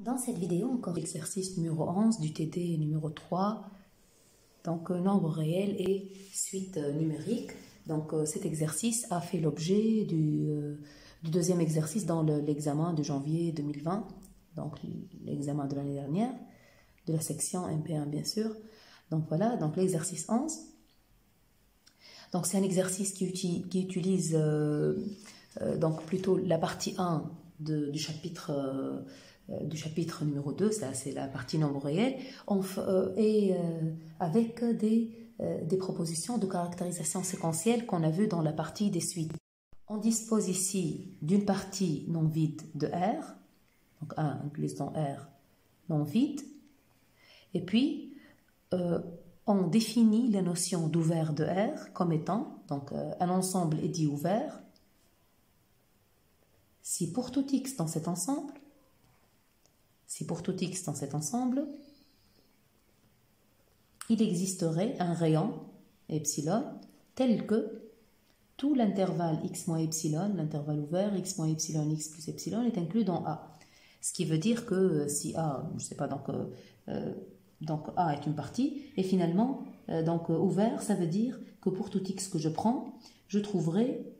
Dans cette vidéo, encore l'exercice numéro 11 du TD numéro 3, donc nombre réel et suite numérique. Donc cet exercice a fait l'objet du deuxième exercice dans l'examen de janvier 2020, donc l'examen de l'année dernière, de la section MP1 bien sûr. Donc voilà, donc l'exercice 11. Donc c'est un exercice qui utilise donc plutôt la partie 1 du chapitre numéro 2, ça c'est la partie nombre réel, avec des propositions de caractérisation séquentielle qu'on a vues dans la partie des suites. On dispose ici d'une partie non vide de R, donc A inclus dans R non vide, et puis on définit la notion d'ouvert de R comme étant donc, un ensemble est dit ouvert si pour tout x dans cet ensemble, il existerait un rayon epsilon tel que tout l'intervalle x moins epsilon, l'intervalle ouvert x moins epsilon, x plus epsilon est inclus dans A. Ce qui veut dire que si A, je ne sais pas, donc A est une partie, et finalement, ouvert, ça veut dire que pour tout x que je prends, je trouverai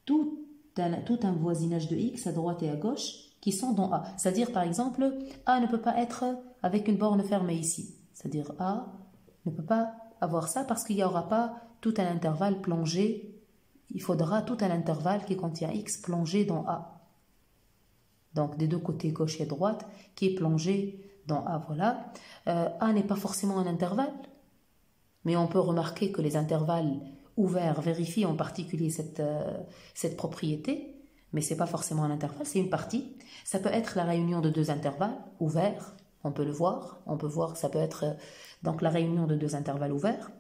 tout un voisinage de x à droite et à gauche qui sont dans A. C'est-à-dire, par exemple, A ne peut pas être avec une borne fermée ici. C'est-à-dire, A ne peut pas avoir ça parce qu'il n'y aura pas tout un intervalle plongé. Il faudra tout un intervalle qui contient x plongé dans A. Donc, des deux côtés, gauche et droite, qui est plongé dans A. Voilà. A n'est pas forcément un intervalle, mais on peut remarquer que les intervalles ouverts vérifient en particulier cette propriété. Mais ce n'est pas forcément un intervalle, c'est une partie. Ça peut être la réunion de deux intervalles ouverts, on peut le voir. On peut voir que ça peut être donc la réunion de deux intervalles ouverts.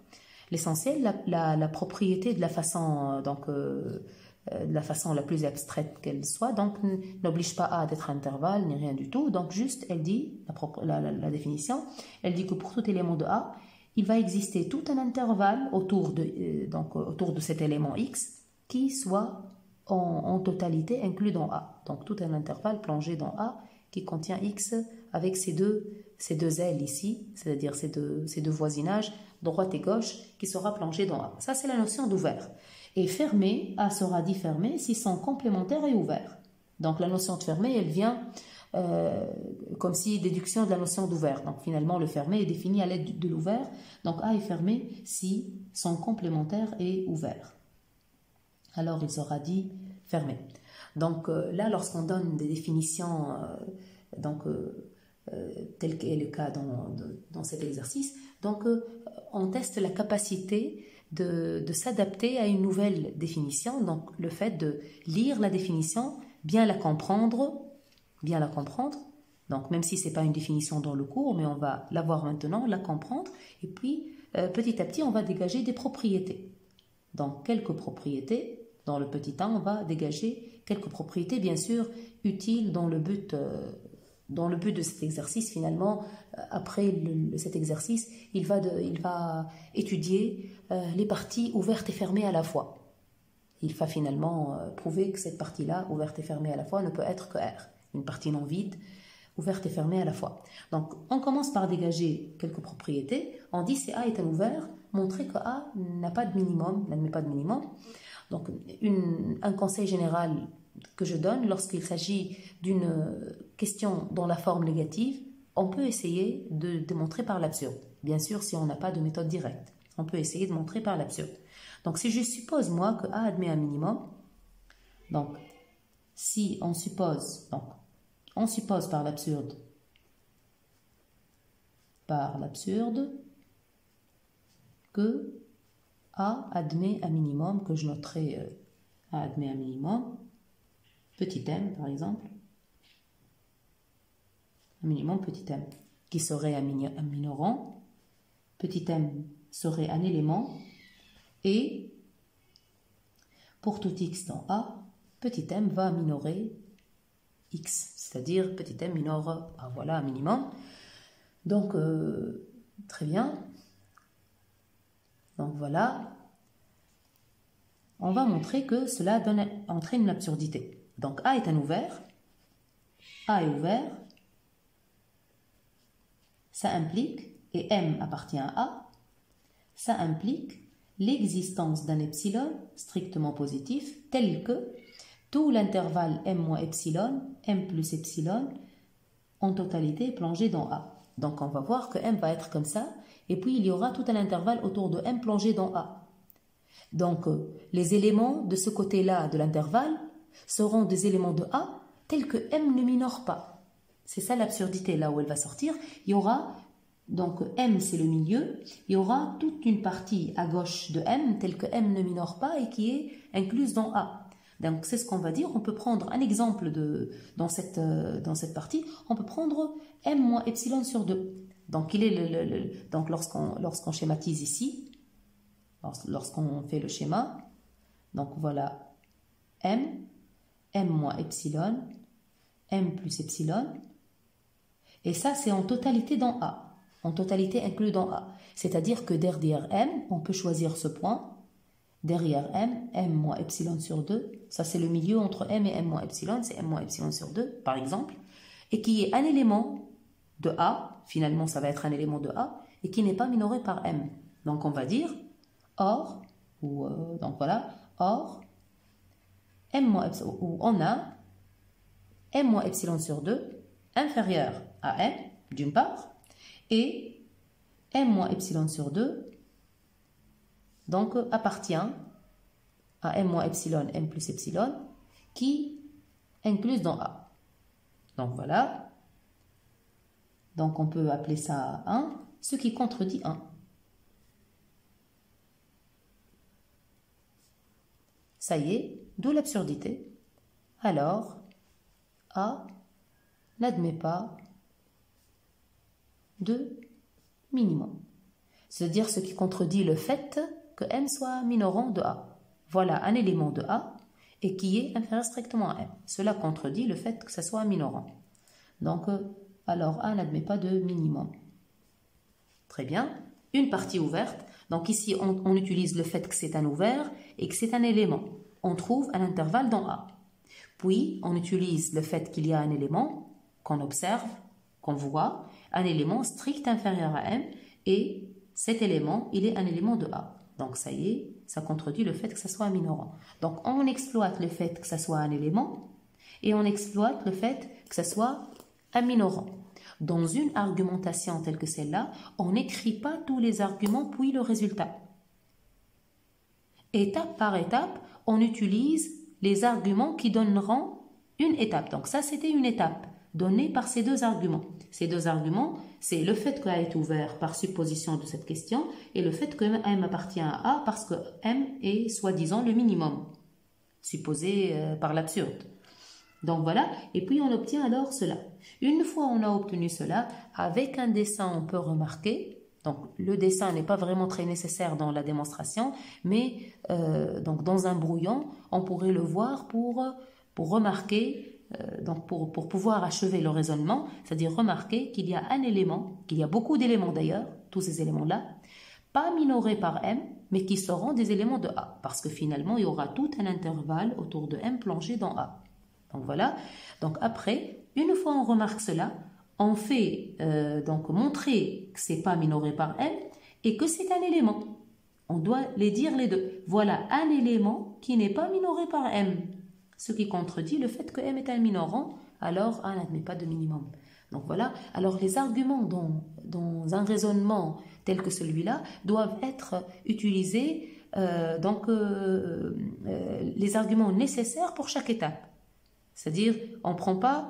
L'essentiel, la propriété de la façon, de la façon la plus abstraite qu'elle soit, donc n'oblige pas A d'être intervalle ni rien du tout. Donc juste, elle dit, la définition, elle dit que pour tout élément de A, il va exister tout un intervalle autour de cet élément x qui soit en totalité inclus dans A. Donc tout un intervalle plongé dans A qui contient x avec ces deux ailes ici, c'est-à-dire ces deux voisinages, droite et gauche, qui sera plongé dans A. Ça, c'est la notion d'ouvert. Et fermé, A sera dit fermé si son complémentaire est ouvert. Donc la notion de fermé, elle vient comme si déduction de la notion d'ouvert. Donc finalement, le fermé est défini à l'aide de l'ouvert. Donc A est fermé si son complémentaire est ouvert. Alors il sera dit fermé. Donc là, lorsqu'on donne des définitions tel qu'est le cas dans cet exercice, donc on teste la capacité de s'adapter à une nouvelle définition. Donc le fait de lire la définition, bien la comprendre. Donc même si ce n'est pas une définition dans le cours, mais on va la voir maintenant, la comprendre, et puis petit à petit on va dégager des propriétés. Donc quelques propriétés. Dans le petit 1, on va dégager quelques propriétés, bien sûr, utiles dans le but de cet exercice. Finalement, après cet exercice, il va étudier les parties ouvertes et fermées à la fois. Il va finalement prouver que cette partie-là, ouverte et fermée à la fois, ne peut être que R. Une partie non vide, ouverte et fermée à la fois. Donc, on commence par dégager quelques propriétés. On dit si A est un ouvert, montrer que A n'admet pas de minimum. Donc, un conseil général que je donne lorsqu'il s'agit d'une question dans la forme négative, on peut essayer de démontrer par l'absurde. Bien sûr, si on n'a pas de méthode directe, on peut essayer de montrer par l'absurde. Donc, si je suppose, moi, que A admet un minimum, donc, si on suppose par l'absurde, que A admet un minimum, que je noterai A admet un minimum, petit m par exemple, un minimum petit m, qui serait un minorant, petit m serait un élément, et pour tout x dans A, petit m va minorer x, c'est-à-dire petit m minore A, voilà un minimum. Donc, très bien. Donc voilà, on va montrer que cela entraîne une absurdité. Donc A est un ouvert, A est ouvert ça implique, et M appartient à A, ça implique l'existence d'un epsilon strictement positif tel que tout l'intervalle M moins epsilon, M plus epsilon, en totalité est plongé dans A. Donc on va voir que M va être comme ça, et puis il y aura tout un intervalle autour de M plongé dans A. Donc les éléments de ce côté-là de l'intervalle seront des éléments de A tels que M ne minore pas. C'est ça l'absurdité là où elle va sortir. Il y aura, donc M c'est le milieu, il y aura toute une partie à gauche de M telle que M ne minore pas et qui est incluse dans A. Donc c'est ce qu'on va dire. On peut prendre un exemple dans cette partie. On peut prendre M moins epsilon sur 2. Donc il est donc lorsqu'on schématise ici, lorsqu'on fait le schéma, donc voilà M moins epsilon, M plus epsilon, et ça c'est en totalité dans A, en totalité inclus dans A. C'est-à-dire que derrière M, on peut choisir ce point. Derrière M moins epsilon sur 2, ça c'est le milieu entre M et M moins epsilon, c'est M moins epsilon sur 2 par exemple, et qui est un élément de A, finalement ça va être un élément de A, et qui n'est pas minoré par M. Donc on va dire, or, donc voilà, or, M moins epsilon, où on a M moins epsilon sur 2 inférieur à M, d'une part, et M moins epsilon sur 2 donc appartient à M moins epsilon, M plus epsilon, qui incluse dans A. Donc voilà. Donc on peut appeler ça 1, ce qui contredit 1. Ça y est, d'où l'absurdité. Alors, A n'admet pas de minimum. C'est-à-dire ce qui contredit le fait que M soit minorant de A. Voilà un élément de A et qui est inférieur strictement à M. Cela contredit le fait que ce soit un minorant. Donc, alors A n'admet pas de minimum. Très bien. Une partie ouverte. Donc ici, on utilise le fait que c'est un ouvert et que c'est un élément. On trouve un intervalle dans A. Puis, on utilise le fait qu'il y a un élément qu'on observe, qu'on voit, un élément strict inférieur à M et cet élément, il est un élément de A. Donc ça y est, ça contredit le fait que ça soit un minorant. Donc on exploite le fait que ça soit un élément et on exploite le fait que ça soit un minorant. Dans une argumentation telle que celle-là, on n'écrit pas tous les arguments puis le résultat. Étape par étape, on utilise les arguments qui donneront une étape. Donc ça, c'était une étape donnée par ces deux arguments. Ces deux arguments, c'est le fait que A est ouvert par supposition de cette question et le fait que M appartient à A parce que M est soi-disant le minimum, supposé par l'absurde. Donc voilà, et puis on obtient alors cela. Une fois on a obtenu cela, avec un dessin on peut remarquer, donc le dessin n'est pas vraiment très nécessaire dans la démonstration, mais donc dans un brouillon, on pourrait le voir pour remarquer, donc pour pouvoir achever le raisonnement, c'est-à-dire remarquer qu'il y a un élément, qu'il y a beaucoup d'éléments d'ailleurs, tous ces éléments-là, pas minorés par M, mais qui seront des éléments de A, parce que finalement il y aura tout un intervalle autour de M plongé dans A. Donc voilà, donc après, une fois on remarque cela, on fait donc montrer que c'est pas minoré par M et que c'est un élément. On doit les dire les deux. Voilà un élément qui n'est pas minoré par M, ce qui contredit le fait que M est un minorant, alors A n'admet pas de minimum. Donc voilà, alors les arguments dans un raisonnement tel que celui-là doivent être utilisés, les arguments nécessaires pour chaque étape. C'est-à-dire, on prend pas,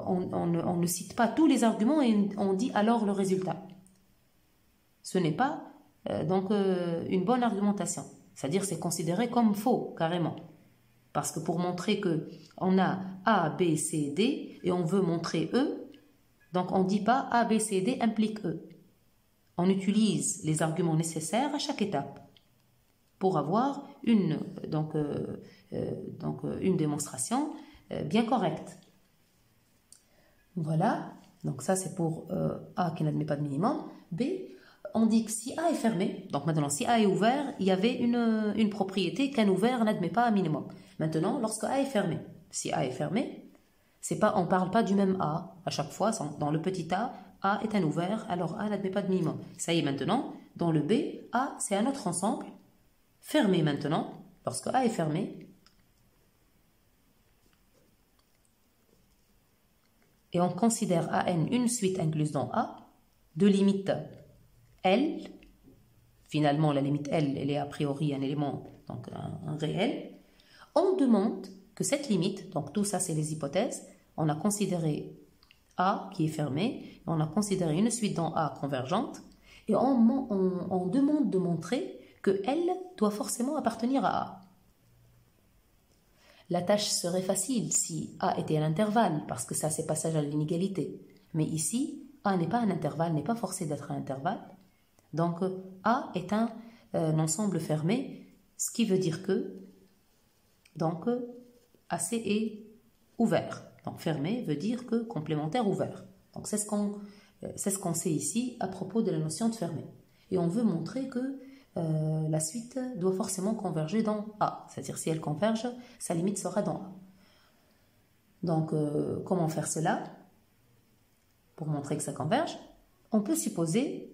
on ne cite pas tous les arguments et on dit alors le résultat. Ce n'est pas une bonne argumentation. C'est-à-dire, c'est considéré comme faux, carrément. Parce que pour montrer qu'on a A, B, C, D et on veut montrer E, donc on ne dit pas A, B, C, D implique E. On utilise les arguments nécessaires à chaque étape pour avoir une démonstration bien correcte. Voilà, donc ça c'est pour A qui n'admet pas de minimum. B, on dit que si A est fermé, donc maintenant si A est ouvert, il y avait une propriété qu'un ouvert n'admet pas un minimum. Maintenant, lorsque A est fermé, si A est fermé, on ne parle pas du même A à chaque fois. Dans le petit A, A est un ouvert, alors A n'admet pas de minimum. Ça y est maintenant, dans le B, A c'est un autre ensemble, fermé maintenant, lorsque A est fermé. Et on considère AN une suite incluse dans A, de limite L. Finalement, la limite L, elle est a priori un élément, donc un réel. On demande que cette limite, donc tout ça c'est les hypothèses, on a considéré A qui est fermé, on a considéré une suite dans A convergente, et on demande de montrer que L doit forcément appartenir à A. La tâche serait facile si A était un intervalle, parce que ça c'est passage à l'inégalité. Mais ici, A n'est pas un intervalle, n'est pas forcé d'être un intervalle. Donc A est un ensemble fermé, ce qui veut dire que donc AC est ouvert. Donc fermé veut dire que complémentaire ouvert. Donc c'est ce qu'on sait ici à propos de la notion de fermé. Et on veut montrer que la suite doit forcément converger dans A. C'est-à-dire si elle converge, sa limite sera dans A. Donc comment faire cela? Pour montrer que ça converge, on peut supposer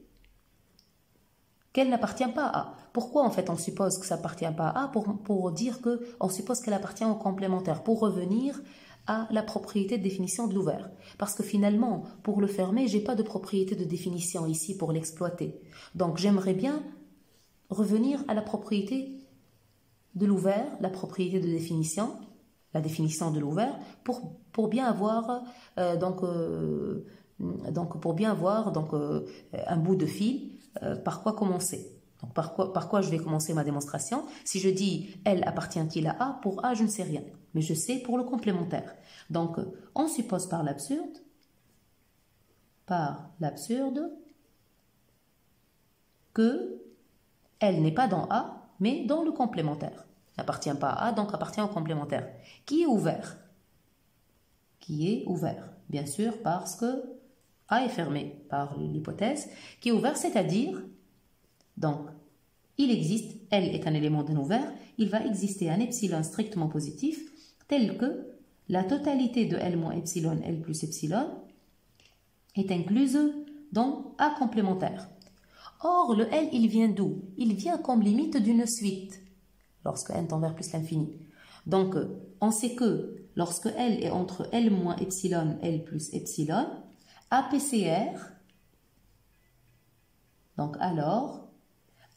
qu'elle n'appartient pas à A. Pourquoi en fait on suppose que ça n'appartient pas à A? Pour dire qu'on suppose qu'elle appartient au complémentaire, pour revenir à la propriété de définition de l'ouvert. Parce que finalement, pour le fermer, je n'ai pas de propriété de définition ici pour l'exploiter. Donc j'aimerais bien revenir à la propriété de l'ouvert, la propriété de définition, la définition de l'ouvert, pour bien avoir un bout de fil. Par quoi commencer? Donc par quoi je vais commencer ma démonstration? Si je dis L appartient-il à A, pour A je ne sais rien, mais je sais pour le complémentaire. Donc on suppose par l'absurde que L n'est pas dans A, mais dans le complémentaire. N'appartient pas à A, donc appartient au complémentaire. Qui est ouvert? Bien sûr, parce que A est fermé par l'hypothèse, qui est ouvert, c'est-à-dire, donc, il existe, L est un élément d'un ouvert, il va exister un epsilon strictement positif, tel que la totalité de L moins epsilon, L plus epsilon, est incluse dans A complémentaire. Or, le L, il vient d'où? Il vient comme limite d'une suite, lorsque n tend vers plus l'infini. Donc, on sait que lorsque L est entre L moins epsilon, L plus epsilon, APCR, donc alors,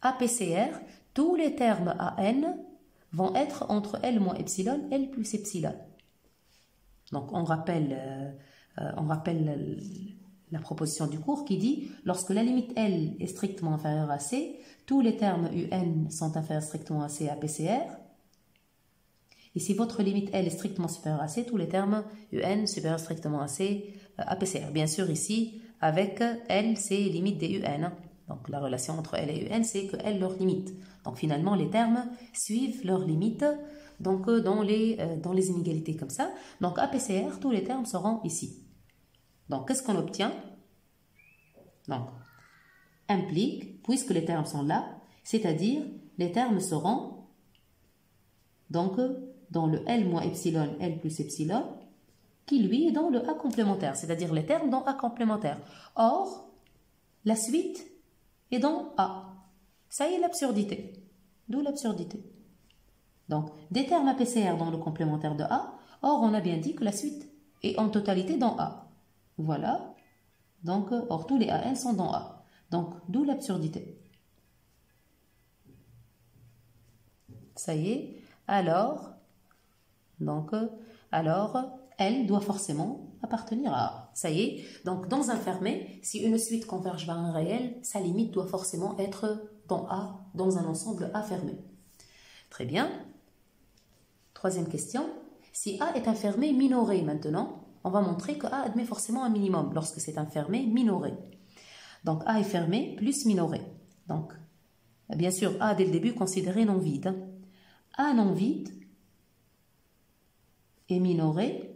APCR, tous les termes AN vont être entre L moins epsilon, L plus epsilon. Donc on rappelle la proposition du cours qui dit lorsque la limite L est strictement inférieure à C, tous les termes UN sont inférieurs strictement à C APCR. Et si votre limite L est strictement supérieure à C, tous les termes UN supérieurs strictement à C APCR. Bien sûr ici, avec L, c'est limite des UN. Donc la relation entre L et UN, c'est que L leur limite. Donc finalement, les termes suivent leur limite donc, dans les inégalités comme ça. Donc APCR, tous les termes seront ici. Donc qu'est-ce qu'on obtient? Donc, implique, puisque les termes sont là, c'est-à-dire les termes seront donc dans le L moins epsilon, L plus epsilon, qui lui est dans le A complémentaire, c'est-à-dire les termes dans A complémentaire. Or, la suite est dans A. Ça y est l'absurdité. D'où l'absurdité. Donc, des termes APCR dans le complémentaire de A, or on a bien dit que la suite est en totalité dans A. Voilà. Donc, or tous les AN sont dans A. Donc, d'où l'absurdité. Ça y est. Alors, L doit forcément appartenir à A. Ça y est. Donc, dans un fermé, si une suite converge vers un réel, sa limite doit forcément être dans A, dans un ensemble A fermé. Très bien. Troisième question. Si A est un fermé minoré maintenant, on va montrer que A admet forcément un minimum lorsque c'est un fermé minoré. Donc, A est fermé plus minoré. Donc, bien sûr, A dès le début considéré non vide. A non vide est minoré.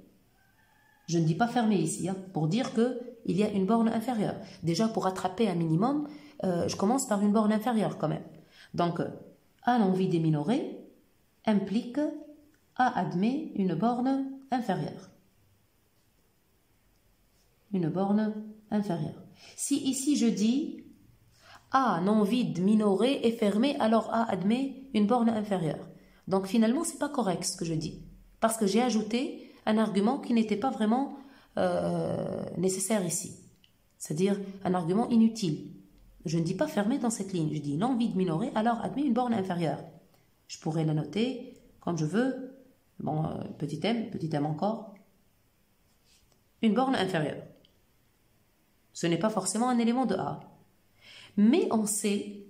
Je ne dis pas fermé ici, pour dire qu'il y a une borne inférieure. Déjà, pour attraper un minimum, je commence par une borne inférieure quand même. Donc, A non vide et minoré implique A admet une borne inférieure. Une borne inférieure. Si ici je dis A non vide, minoré et fermé, alors A admet une borne inférieure. Donc finalement, ce n'est pas correct ce que je dis. Parce que j'ai ajouté un argument qui n'était pas vraiment nécessaire ici. C'est-à-dire un argument inutile. Je ne dis pas fermé dans cette ligne. Je dis non vide, minoré, alors admet une borne inférieure. Je pourrais la noter comme je veux. Bon, petit m encore. Une borne inférieure. Ce n'est pas forcément un élément de A. Mais on sait,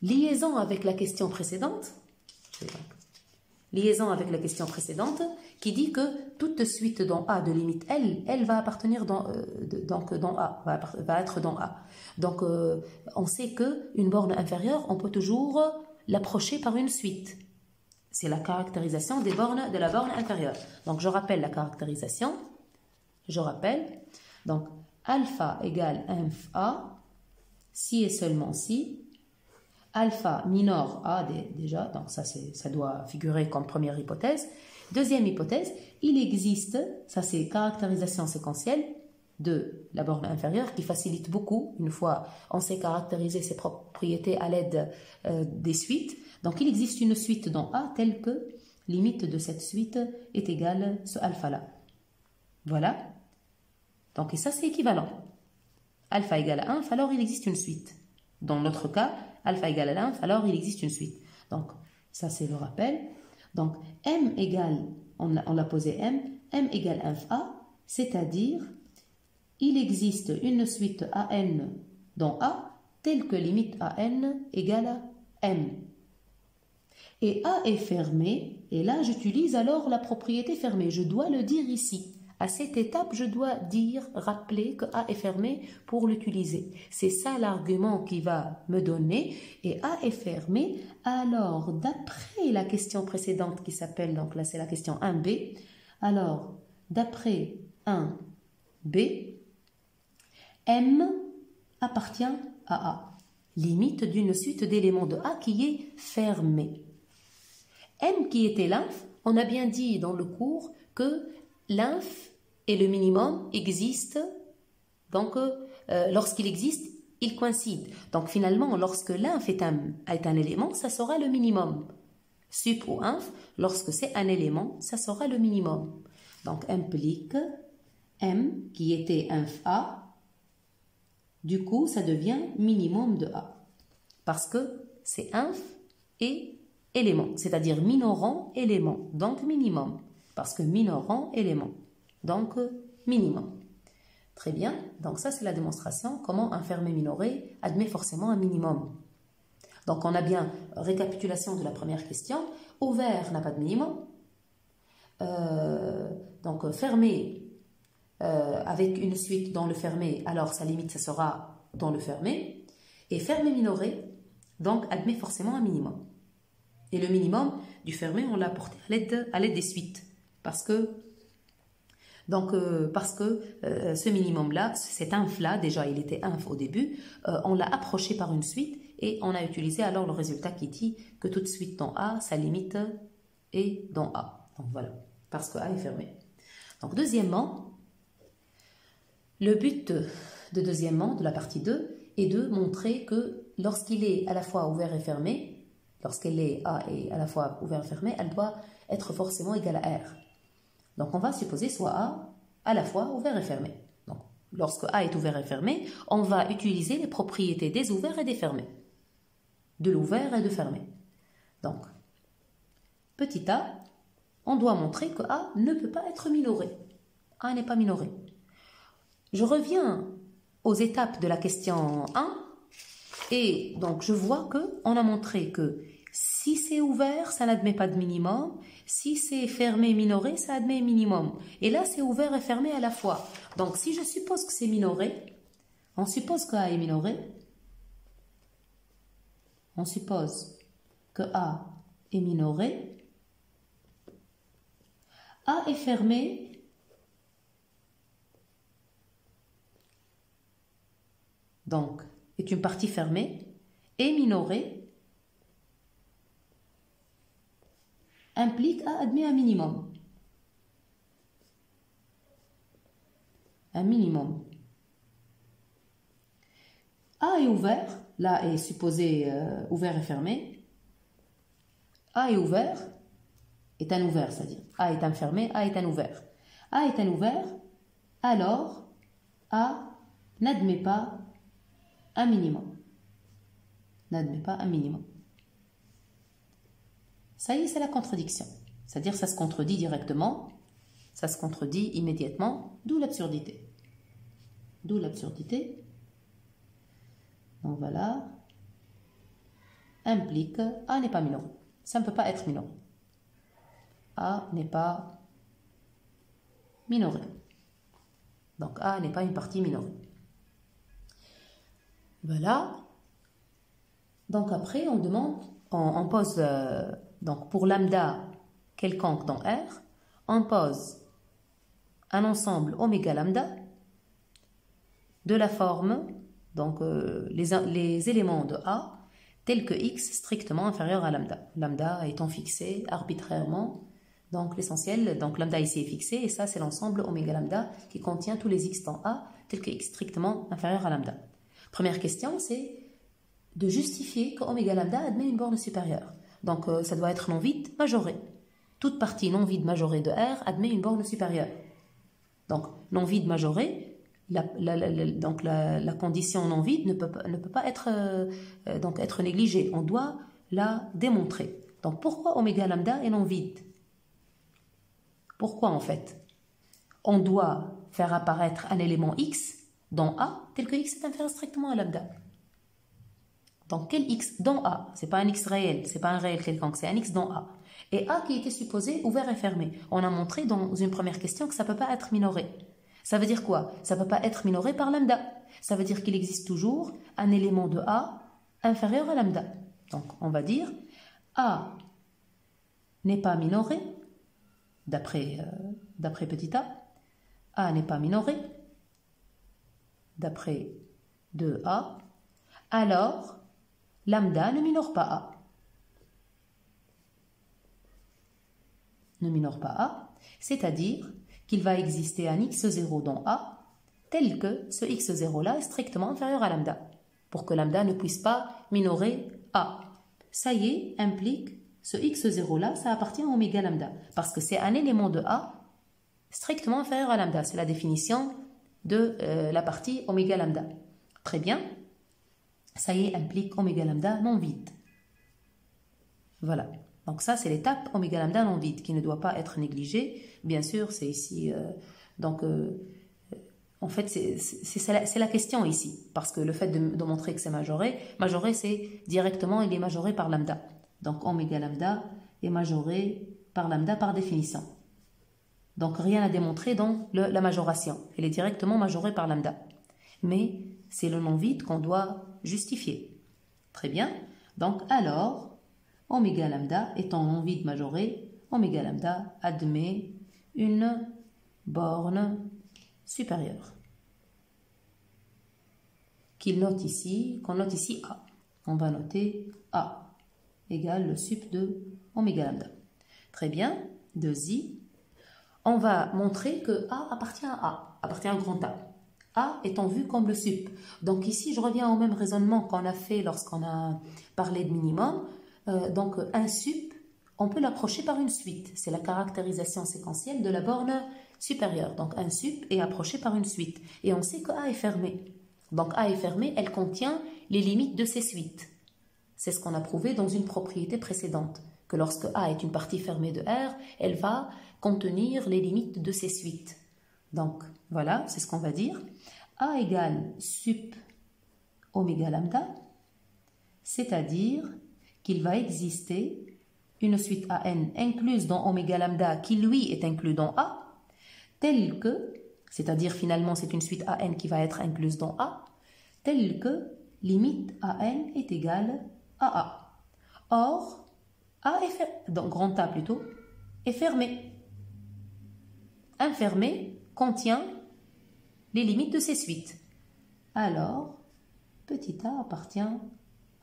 liaison avec la question précédente, qui dit que toute suite dans A de limite L, elle va appartenir dans A, va être dans A. Donc, on sait qu'une borne inférieure, on peut toujours l'approcher par une suite. C'est la caractérisation de la borne inférieure. Donc, je rappelle la caractérisation. Donc, alpha égale inf A, si et seulement si. Alpha minore A déjà, donc ça doit figurer comme première hypothèse. Deuxième hypothèse, il existe, ça c'est caractérisation séquentielle de la borne inférieure qui facilite beaucoup, une fois on sait caractériser ses propriétés à l'aide des suites. Donc il existe une suite dans A telle que limite de cette suite est égale ce alpha-là. Voilà. Donc et ça c'est équivalent. Alpha égale à 1, alors il existe une suite. Dans notre cas, alpha égale à 1, alors il existe une suite. Donc ça c'est le rappel. Donc m égale, on l'a posé m égale inf A, c'est-à-dire il existe une suite AN dans A telle que limite AN égale à m. Et A est fermé, et là j'utilise alors la propriété fermée. Je dois le dire ici. À cette étape, je dois rappeler que A est fermé pour l'utiliser. C'est ça l'argument qui va me donner. Et A est fermé, alors d'après la question précédente qui s'appelle, donc là c'est la question 1b, alors d'après 1b, M appartient à A, limite d'une suite d'éléments de A qui est fermée. M qui était l'inf, on a bien dit dans le cours que l'inf et le minimum existent, donc lorsqu'il existe, ils coïncident. Donc finalement, lorsque l'inf est un élément, ça sera le minimum. Sup ou inf, lorsque c'est un élément, ça sera le minimum. Donc implique M qui était inf A, du coup ça devient minimum de A. Parce que c'est inf et élément, c'est-à-dire minorant élément, donc minimum. Parce que minorant élément, donc minimum. Très bien, donc ça c'est la démonstration, comment un fermé minoré admet forcément un minimum. Donc on a bien récapitulation de la première question, ouvert n'a pas de minimum, donc fermé avec une suite dans le fermé, alors sa limite ça sera dans le fermé, et fermé minoré, donc admet forcément un minimum. Et le minimum du fermé, on l'a apporté à l'aide des suites. Parce que ce minimum-là, cet inf-là, déjà il était inf au début, on l'a approché par une suite et on a utilisé alors le résultat qui dit que toute suite dans A, sa limite est dans A. Donc voilà, parce que A est fermé. Donc deuxièmement, le but de la partie 2 est de montrer que lorsqu'il est à la fois ouvert et fermé, lorsqu'elle est A et à la fois ouvert et fermé, elle doit être forcément égale à R. Donc on va supposer soit A à la fois ouvert et fermé. Donc lorsque A est ouvert et fermé, on va utiliser les propriétés des ouverts et des fermés. De l'ouvert et de fermé. Donc, petit a, on doit montrer que A ne peut pas être minoré. A n'est pas minoré. Je reviens aux étapes de la question 1 et donc je vois qu'on a montré que si c'est ouvert, ça n'admet pas de minimum. Si c'est fermé, minoré, ça admet minimum. Et là, c'est ouvert et fermé à la fois. Donc, si je suppose que c'est minoré, on suppose que A est minoré. On suppose que A est minoré. A est fermé. Donc, est une partie fermée. Et minoré implique A admet un minimum. un minimum. A est ouvert, là est supposé ouvert et fermé. A est ouvert, est un ouvert, c'est-à-dire A est un fermé, A est un ouvert. A est un ouvert, alors A n'admet pas un minimum. N'admet pas un minimum. Ça y est, c'est la contradiction. C'est-à-dire ça se contredit directement, ça se contredit immédiatement, d'où l'absurdité. D'où l'absurdité. Donc voilà, implique A n'est pas minoré. Ça ne peut pas être minoré. A n'est pas minoré. Donc A n'est pas une partie minorée. Voilà. Donc après, on demande, on pose, donc pour lambda quelconque dans R, on pose un ensemble oméga lambda de la forme, donc les éléments de A, tels que x strictement inférieur à lambda. Lambda étant fixé arbitrairement, donc l'essentiel, donc lambda ici est fixé, et ça c'est l'ensemble oméga lambda qui contient tous les x dans A, tels que x strictement inférieur à lambda. Première question, c'est de justifier que oméga lambda admet une borne supérieure. Donc ça doit être non vide majoré. Toute partie non vide majorée de R admet une borne supérieure. Donc non vide majoré, la condition non vide ne peut pas être négligée. On doit la démontrer. Donc pourquoi oméga lambda est non vide? Pourquoi en fait? On doit faire apparaître un élément x dans A tel que x est inférieur strictement à lambda. Donc quel x dans A? Ce n'est pas un x réel, ce n'est pas un réel quelconque, c'est un x dans A. Et A qui était supposé ouvert et fermé. On a montré dans une première question que ça ne peut pas être minoré. Ça veut dire quoi? Ça ne peut pas être minoré par lambda. Ça veut dire qu'il existe toujours un élément de A inférieur à lambda. Donc on va dire A n'est pas minoré, d'après petit a. A n'est pas minoré, d'après 2A. Alors lambda ne minore pas A. Ne minore pas A, c'est-à-dire qu'il va exister un x0 dans A, tel que ce x0-là est strictement inférieur à lambda, pour que lambda ne puisse pas minorer A. Ça y est, implique ce x0-là, ça appartient à oméga lambda, parce que c'est un élément de A strictement inférieur à lambda. C'est la définition de la partie oméga lambda. Très bien. Ça y est, implique oméga lambda non vide. Voilà. Donc ça, c'est l'étape oméga lambda non vide qui ne doit pas être négligée. Bien sûr, c'est ici... en fait, c'est la question ici. Parce que le fait de montrer que c'est majoré, c'est directement, il est majoré par lambda. Donc oméga lambda est majoré par lambda par définition. Donc rien à démontrer dans la majoration. Elle est directement majorée par lambda. Mais c'est le non vide qu'on doit justifier. Très bien. Donc alors... oméga lambda étant non vide majoré, oméga lambda admet une borne supérieure. Qu'on note ici A. On va noter A égale le sup de oméga lambda. Très bien, 2i. On va montrer que A appartient à A, appartient à grand A. A étant vu comme le sup. Donc ici, je reviens au même raisonnement qu'on a fait lorsqu'on a parlé de minimum. Donc un sup, on peut l'approcher par une suite. C'est la caractérisation séquentielle de la borne supérieure. Donc un sup est approché par une suite. Et on sait que A est fermé. Donc A est fermé, elle contient les limites de ces suites. C'est ce qu'on a prouvé dans une propriété précédente. Que lorsque A est une partie fermée de R, elle va contenir les limites de ces suites. Donc voilà, c'est ce qu'on va dire. A égale sup oméga lambda, c'est-à-dire qu'il va exister une suite AN incluse dans oméga lambda qui lui est inclus dans A, telle que, c'est-à-dire finalement c'est une suite AN qui va être incluse dans A, telle que limite AN est égale à A. Or, A est fermé, donc grand A plutôt, est fermé. Un fermé contient les limites de ces suites. Alors, petit a appartient à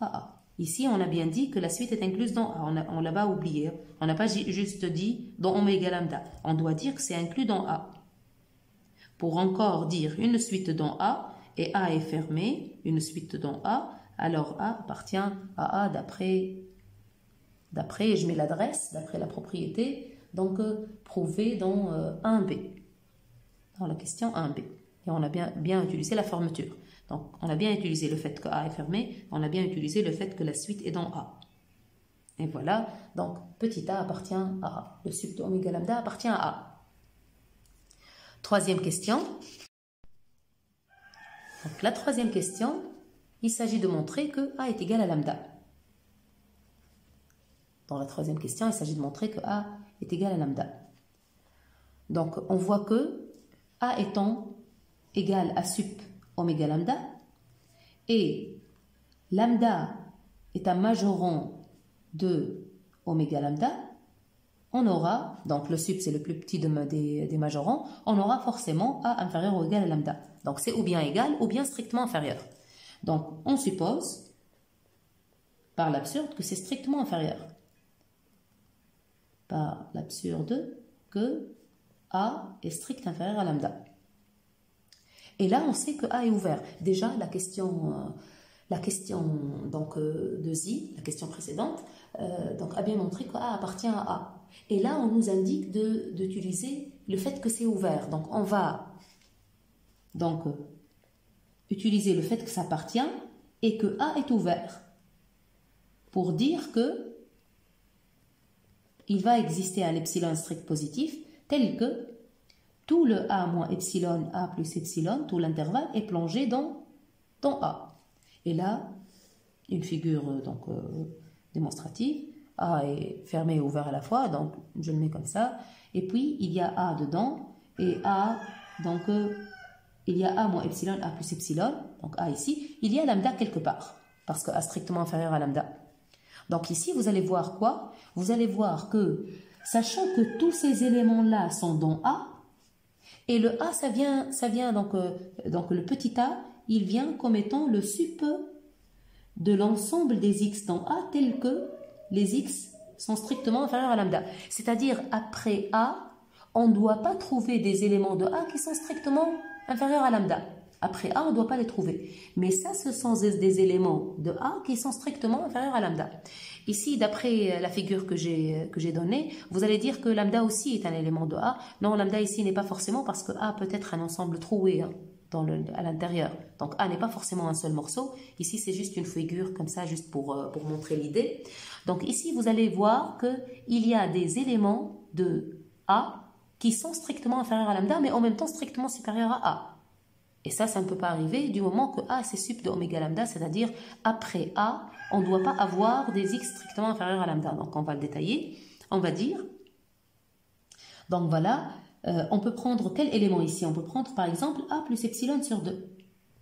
A. Ici, on a bien dit que la suite est incluse dans A. On l'a pas oublié. On n'a pas juste dit dans oméga lambda. On doit dire que c'est inclus dans A. pour encore dire une suite dans A, et A est fermée, une suite dans A, alors A appartient à A d'après, je mets l'adresse, d'après la propriété, donc prouvé dans 1B, dans la question 1B. Et on a bien utilisé la fermeture. Donc on a bien utilisé le fait que A est fermé, on a bien utilisé le fait que la suite est dans A. Et voilà, donc petit a appartient à A. Le sub de oméga lambda appartient à A. Troisième question. Donc la troisième question, il s'agit de montrer que A est égal à lambda. Dans la troisième question, il s'agit de montrer que A est égal à lambda. Donc on voit que A étant égal à sup oméga lambda et lambda est un majorant de oméga lambda, on aura, donc le sup c'est le plus petit des majorants, on aura forcément A inférieur ou égal à lambda. Donc c'est ou bien égal ou bien strictement inférieur. Donc on suppose par l'absurde que c'est strictement inférieur. Par l'absurde que A est strict inférieur à lambda. Et là on sait que A est ouvert. Déjà la question donc, de Zi, la question précédente, donc, a bien montré que A appartient à A. Et là, on nous indique d'utiliser le fait que c'est ouvert. Donc, on va utiliser le fait que ça appartient et que A est ouvert pour dire que il va exister un epsilon strict positif tel que tout le A moins epsilon, A plus epsilon, tout l'intervalle est plongé dans A. Et là, une figure démonstrative, A est fermé et ouvert à la fois, donc je le mets comme ça. Et puis, il y a A dedans, et A, donc il y a A moins epsilon, A plus epsilon, donc A ici. Il y a lambda quelque part, parce que A strictement inférieur à lambda. Donc ici, vous allez voir quoi? Vous allez voir que, sachant que tous ces éléments-là sont dans A, et le A, ça vient donc le petit A, il vient comme étant le sup de l'ensemble des x dans A tel que les x sont strictement inférieurs à lambda. C'est-à-dire, après A, on ne doit pas trouver des éléments de A qui sont strictement inférieurs à lambda. Après A, on ne doit pas les trouver. Mais ça, ce sont des éléments de A qui sont strictement inférieurs à lambda. Ici, d'après la figure que j'ai donnée, vous allez dire que lambda aussi est un élément de A. Non, lambda ici n'est pas forcément parce que A peut être un ensemble troué à l'intérieur. Donc A n'est pas forcément un seul morceau. Ici, c'est juste une figure comme ça, juste pour montrer l'idée. Donc ici, vous allez voir qu'il y a des éléments de A qui sont strictement inférieurs à lambda, mais en même temps strictement supérieurs à A. Et ça ne peut pas arriver du moment que A c'est sup de oméga lambda, c'est-à-dire après A, on ne doit pas avoir des x strictement inférieurs à lambda. Donc on va le détailler. On va dire, donc voilà, on peut prendre quel élément ici? On peut prendre par exemple A plus epsilon sur 2,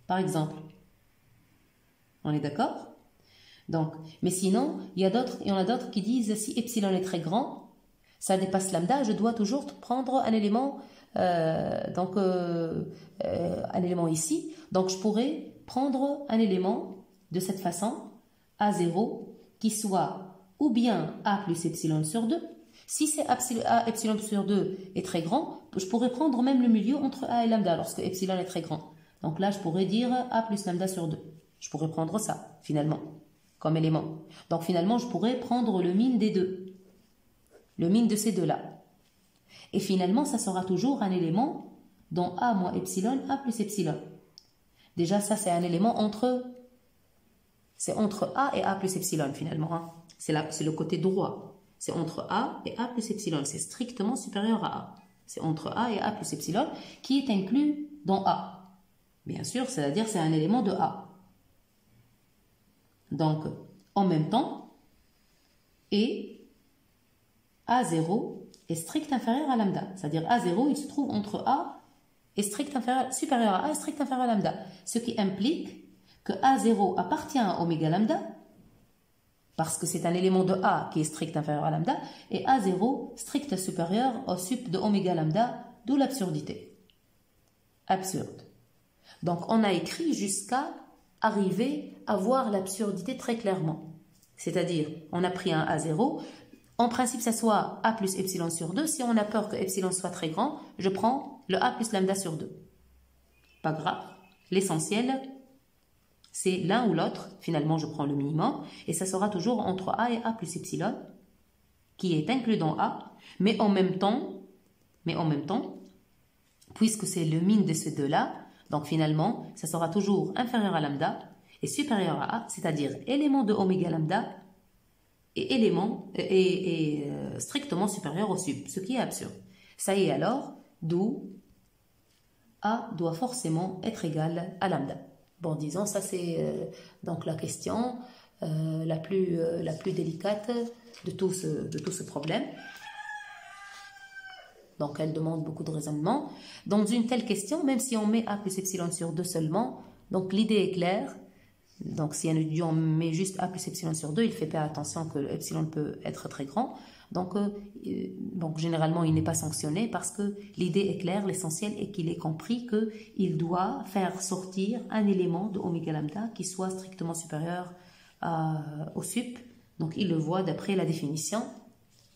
par exemple. On est d'accord? Donc, mais sinon, il y en a d'autres qui disent si epsilon est très grand, ça dépasse lambda, je dois toujours prendre un élément, un élément ici. Donc, je pourrais prendre un élément de cette façon, A0, qui soit ou bien A plus epsilon sur 2. Si c'est A epsilon sur 2 est très grand, je pourrais prendre même le milieu entre A et lambda lorsque epsilon est très grand. Donc là, je pourrais dire A plus lambda sur 2. Je pourrais prendre ça, finalement, comme élément. Donc finalement, je pourrais prendre le min des deux. Le min de ces deux-là. Et finalement, ça sera toujours un élément dans A moins epsilon, A plus epsilon. Déjà, ça, c'est un élément entre A et A plus epsilon, finalement. Hein. C'est le côté droit. C'est entre A et A plus epsilon. C'est strictement supérieur à A. C'est entre A et A plus epsilon qui est inclus dans A. Bien sûr, c'est-à-dire c'est un élément de A. Donc, en même temps, et A0 est strict inférieur à lambda. C'est-à-dire A0, il se trouve entre A et supérieur à A et strict inférieur à lambda. Ce qui implique que A0 appartient à oméga lambda, parce que c'est un élément de A qui est strict inférieur à lambda, et A0 strict supérieur au sup de oméga lambda, d'où l'absurdité. Absurde. Donc on a écrit jusqu'à arriver à voir l'absurdité très clairement. C'est-à-dire, on a pris un A0, en principe ça soit A plus epsilon sur 2, si on a peur que epsilon soit très grand, je prends le A plus lambda sur 2. pas grave. L'essentiel, c'est l'un ou l'autre. Finalement, je prends le minimum et ça sera toujours entre A et A plus epsilon, qui est inclus dans A, mais en même temps, puisque c'est le min de ces deux-là, donc finalement, ça sera toujours inférieur à lambda et supérieur à A, c'est-à-dire élément de oméga lambda et strictement supérieur au sub, ce qui est absurde. Ça y est alors, d'où A doit forcément être égal à lambda. Bon, disons, ça c'est donc la question la plus délicate de tout ce problème. Donc, elle demande beaucoup de raisonnement. Dans une telle question, même si on met A plus epsilon sur 2 seulement, donc l'idée est claire. Donc, si un étudiant met juste A plus epsilon sur 2, il ne fait pas attention que epsilon peut être très grand. Donc généralement, il n'est pas sanctionné parce que l'idée est claire. L'essentiel est qu'il ait compris qu'il doit faire sortir un élément de oméga lambda qui soit strictement supérieur au sup. Donc, il le voit d'après la définition.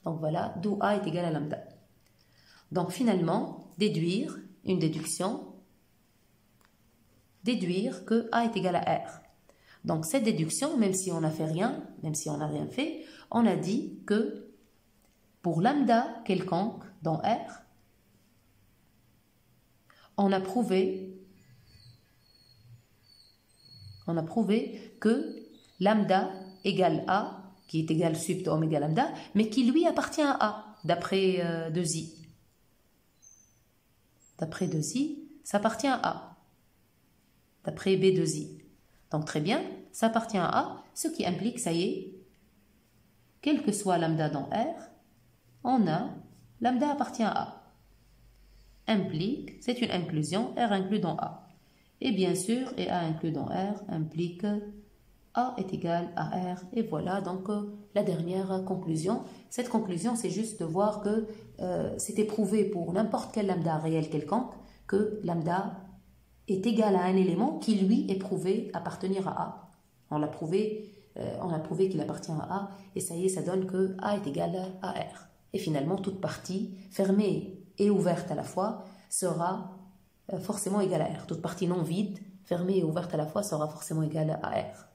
Donc, voilà, d'où A est égal à lambda. Donc, finalement, déduire que A est égal à R. Donc, cette déduction, même si on n'a fait rien, même si on n'a rien fait, on a dit que pour lambda quelconque dans R, on a prouvé que lambda égale A, qui est égal sup de oméga lambda, mais qui lui appartient à A, d'après 2i. D'après 2i, ça appartient à A. D'après B2i. Donc très bien, ça appartient à A, ce qui implique, ça y est, quel que soit lambda dans R, on a lambda appartient à A. Implique, c'est une inclusion, R inclus dans A. Et bien sûr, et A inclus dans R implique A est égal à R. Et voilà donc la dernière conclusion. Cette conclusion, c'est juste de voir que c'était prouvé pour n'importe quel lambda réel quelconque que lambda est égal à un élément qui, lui, est prouvé appartenir à A. On a prouvé qu'il appartient à A, et ça y est, ça donne que A est égal à R. Et finalement, toute partie fermée et ouverte à la fois sera forcément égale à R. Toute partie non vide, fermée et ouverte à la fois, sera forcément égale à R.